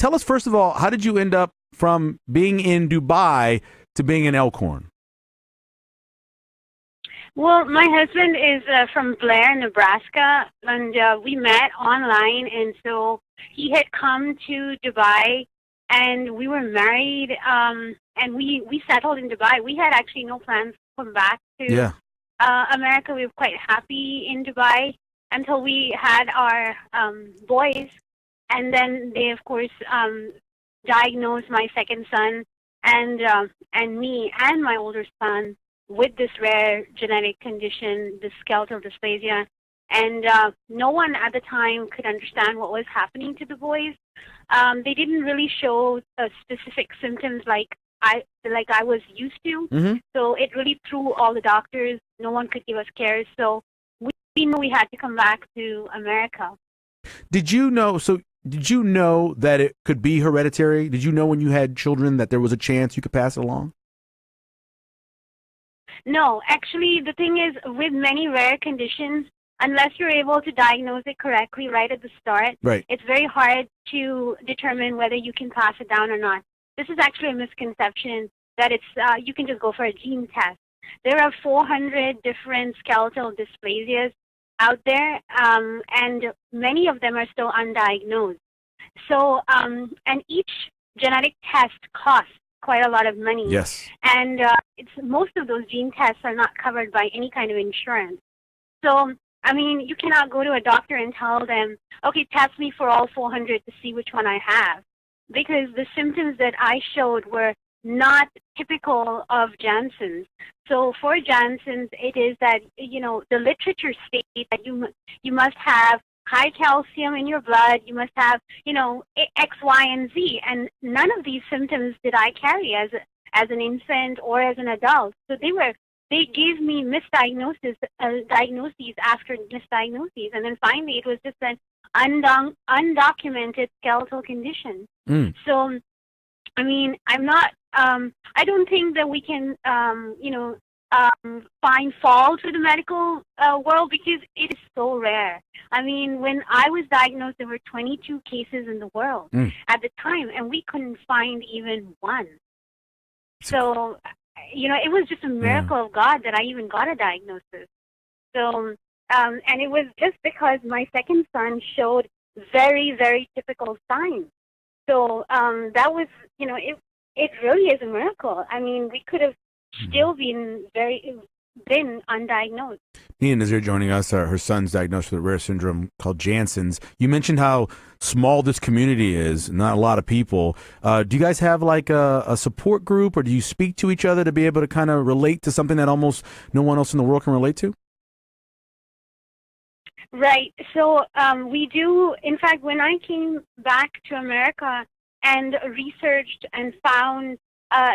tell us, first of all, how did you end up from being in Dubai to being in Elkhorn? Well, my husband is from Blair, Nebraska, and we met online, and so he had come to Dubai, and we were married, and we settled in Dubai. We had actually no plans to come back to America. We were quite happy in Dubai until we had our boys, and then they, of course, diagnosed my second son and me and my older son with this rare genetic condition, the skeletal dysplasia. And no one at the time could understand what was happening to the boys. They didn't really show specific symptoms like I was used to. Mm-hmm. So it really threw all the doctors. No one could give us care. So we knew we had to come back to America. Did you know that it could be hereditary? Did you know when you had children that there was a chance you could pass it along? No, actually, the thing is, with many rare conditions, unless you're able to diagnose it correctly right at the start, it's very hard to determine whether you can pass it down or not. This is actually a misconception that you can just go for a gene test. There are 400 different skeletal dysplasias out there, and many of them are still undiagnosed. So, and each genetic test costs quite a lot of money. Yes. And most of those gene tests are not covered by any kind of insurance. So, I mean, you cannot go to a doctor and tell them, okay, test me for all 400 to see which one I have. Because the symptoms that I showed were not typical of Jansen's. So for Jansen's, it is that, the literature states that you must have high calcium in your blood, you must have, X, Y, and Z. And none of these symptoms did I carry as an infant or as an adult. So they gave me diagnoses after misdiagnoses. And then finally it was just an undocumented skeletal condition. So, I mean, I don't think that we can, find fault with the medical world because it is so rare. I mean, when I was diagnosed, there were 22 cases in the world at the time, and we couldn't find even one. So, it was just a miracle of God that I even got a diagnosis. So, and it was just because my second son showed very, very typical signs. So that was, it really is a miracle. I mean, we could have still been undiagnosed. Neena Nizar joining us. Her son's diagnosed with a rare syndrome called Jansen's. You mentioned how small this community is, not a lot of people. Do you guys have like a support group, or do you speak to each other to be able to kind of relate to something that almost no one else in the world can relate to? Right. So we do. In fact, when I came back to America and researched and found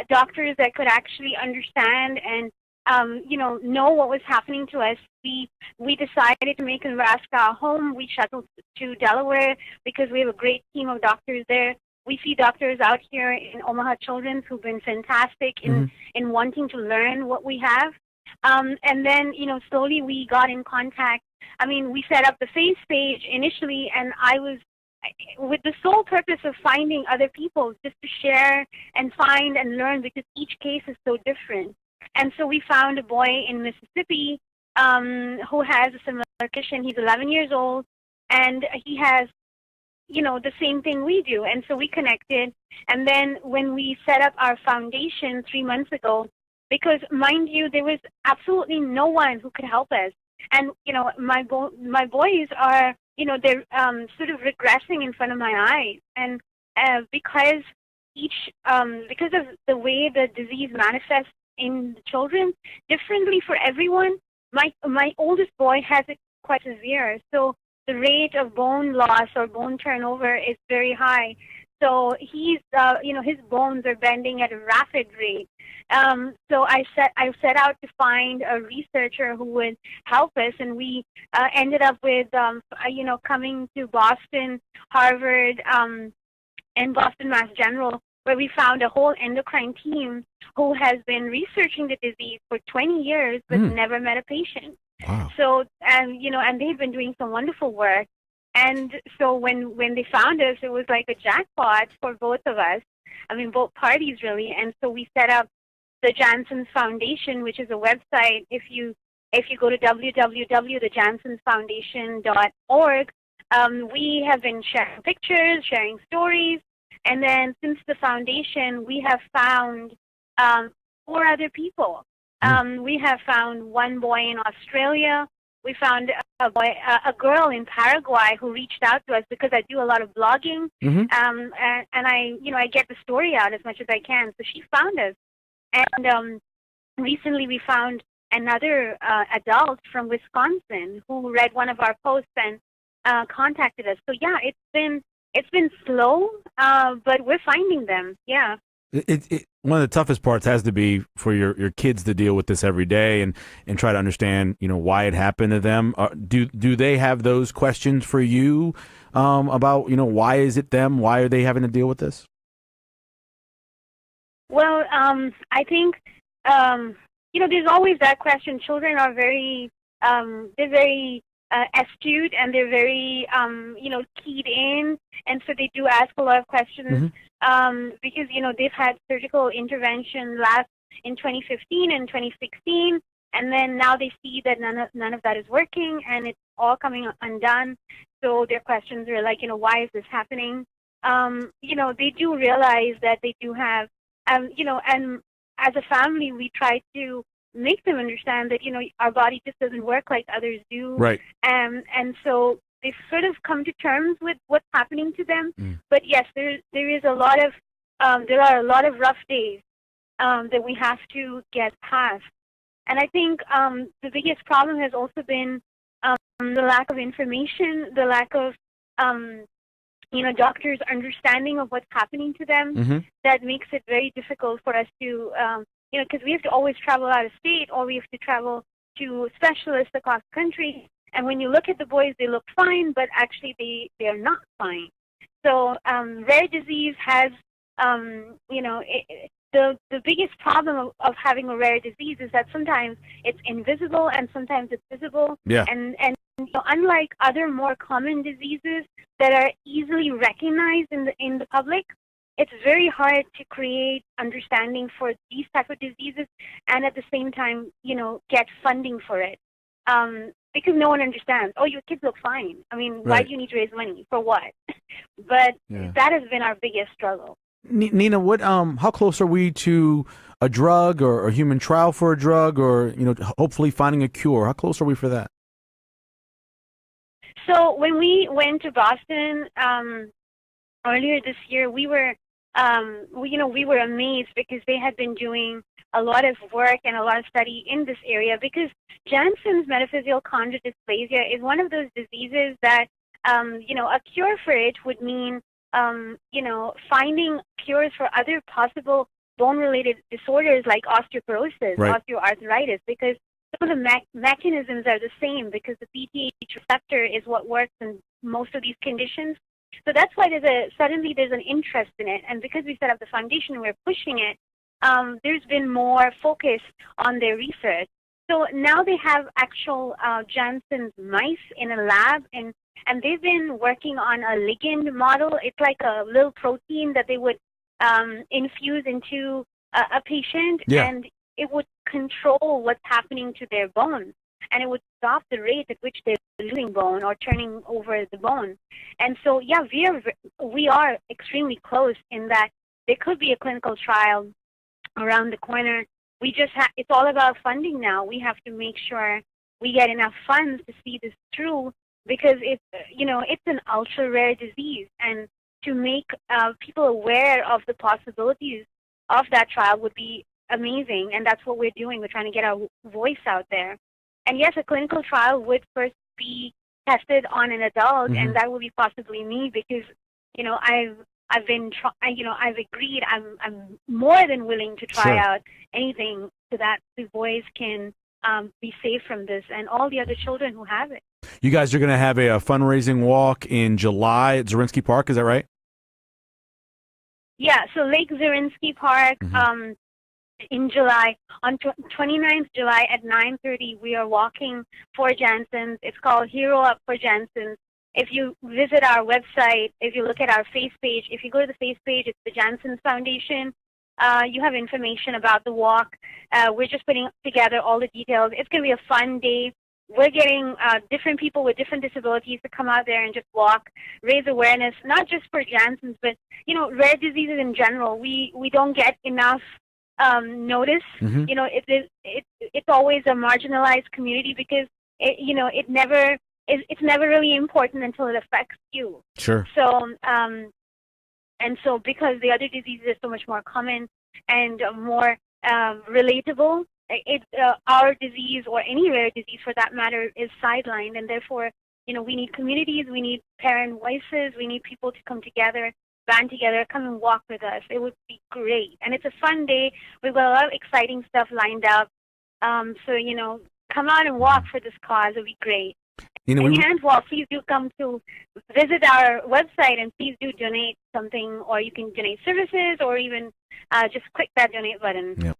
doctors that could actually understand and know what was happening to us, we decided to make Nebraska our home. We shuttled to Delaware because we have a great team of doctors there. We see doctors out here in Omaha Children's who've been fantastic in wanting to learn what we have. And then, slowly we got in contact. I mean, we set up the face page initially, and I was with the sole purpose of finding other people just to share and find and learn, because each case is so different. And so we found a boy in Mississippi who has a similar condition. He's 11 years old, and he has, the same thing we do. And so we connected. And then when we set up our foundation 3 months ago, because, mind you, there was absolutely no one who could help us. And, my boys are, they're sort of regressing in front of my eyes. And because of the way the disease manifests in the children differently for everyone, my oldest boy has it quite severe. So the rate of bone loss or bone turnover is very high. So he's, his bones are bending at a rapid rate. So I set out to find a researcher who would help us, and we ended up with, coming to Boston, Harvard, and Boston Mass General, where we found a whole endocrine team who has been researching the disease for 20 years but never met a patient. Wow. So, and they've been doing some wonderful work. And so when they found us, it was like a jackpot for both of us. I mean, both parties really. And so we set up the Jansen's Foundation, which is a website. If you go to www.thejansensfoundation.org, we have been sharing pictures, sharing stories, and then since the foundation, we have found 4 other people. We have found one boy in Australia. We found a girl in Paraguay who reached out to us because I do a lot of blogging, and I get the story out as much as I can. So she found us, and recently we found another adult from Wisconsin who read one of our posts and contacted us. So yeah, it's been slow, but we're finding them. Yeah. One of the toughest parts has to be for your kids to deal with this every day and try to understand, why it happened to them. Do they have those questions for you about, why is it them? Why are they having to deal with this? Well, I think, there's always that question. Children are they're very astute, and they're very, keyed in, and so they do ask a lot of questions because, they've had surgical intervention last in 2015 and 2016, and then now they see that none of that is working, and it's all coming undone. So their questions are like, why is this happening? They do realize that they do have, and as a family, we try to make them understand that, our body just doesn't work like others do. Right. And so they sort of come to terms with what's happening to them. But yes, there are a lot of rough days that we have to get past. And I think the biggest problem has also been the lack of information, the lack of doctors' understanding of what's happening to them. That makes it very difficult for us to because we have to always travel out of state, or we have to travel to specialists across the country. And when you look at the boys, they look fine, but actually they are not fine. So rare disease has, the biggest problem of having a rare disease is that sometimes it's invisible and sometimes it's visible. Yeah. And unlike other more common diseases that are easily recognized in the public, it's very hard to create understanding for these type of diseases, and at the same time, get funding for it. Because no one understands. Oh, your kids look fine. I mean, why do you need to raise money for what? But that has been our biggest struggle. Neena, how close are we to a drug or a human trial for a drug, or hopefully finding a cure? How close are we for that? So when we went to Boston earlier this year, we were amazed because they had been doing a lot of work and a lot of study in this area, because Jansen's metaphyseal chondrodysplasia is one of those diseases that, a cure for it would mean, finding cures for other possible bone-related disorders like osteoporosis, osteoarthritis, because some of the mechanisms are the same, because the PTH receptor is what works in most of these conditions. So that's why suddenly there's an interest in it. And because we set up the foundation, we're pushing it, there's been more focus on their research. So now they have actual Jansen's mice in a lab, and they've been working on a ligand model. It's like a little protein that they would infuse into a patient, and it would control what's happening to their bones, and it would stop the rate at which they're losing bone or turning over the bone. And so, we are extremely close in that there could be a clinical trial around the corner. We just it's all about funding now. We have to make sure we get enough funds to see this through, because it's an ultra rare disease, and to make people aware of the possibilities of that trial would be amazing. And that's what we're doing. We're trying to get our voice out there. And yes, a clinical trial would first be tested on an adult, and that would be possibly me, because I've agreed. I'm more than willing to try out anything so that the boys can be safe from this, and all the other children who have it. You guys are going to have a fundraising walk in July at Zarinsky Park, is that right? Yeah, so Lake Zarinsky Park, in July, on 29th July at 9:30, we are walking for Jansen's. It's called Hero Up for Jansen's. if you visit our website, if you look at our face page, if you go to the face page, it's the Jansen Foundation. You have information about the walk. We're just putting together all the details. It's going to be a fun day. We're getting different people with different disabilities to come out there and just walk, raise awareness, not just for Jansen's, but, rare diseases in general. We don't get enough notice. Mm-hmm. It's always a marginalized community because, it's never really important until it affects you. Sure. So, and so because the other diseases are so much more common and more relatable, our disease, or any rare disease for that matter, is sidelined, and therefore, we need communities, we need parent voices, we need people to come together, band together, come and walk with us. It would be great, and it's a fun day. We've got a lot of exciting stuff lined up. So come out and walk for this cause. It'll be great. And you can't walk, please do come to visit our website, and please do donate something, or you can donate services, or even just click that donate button. Yeah.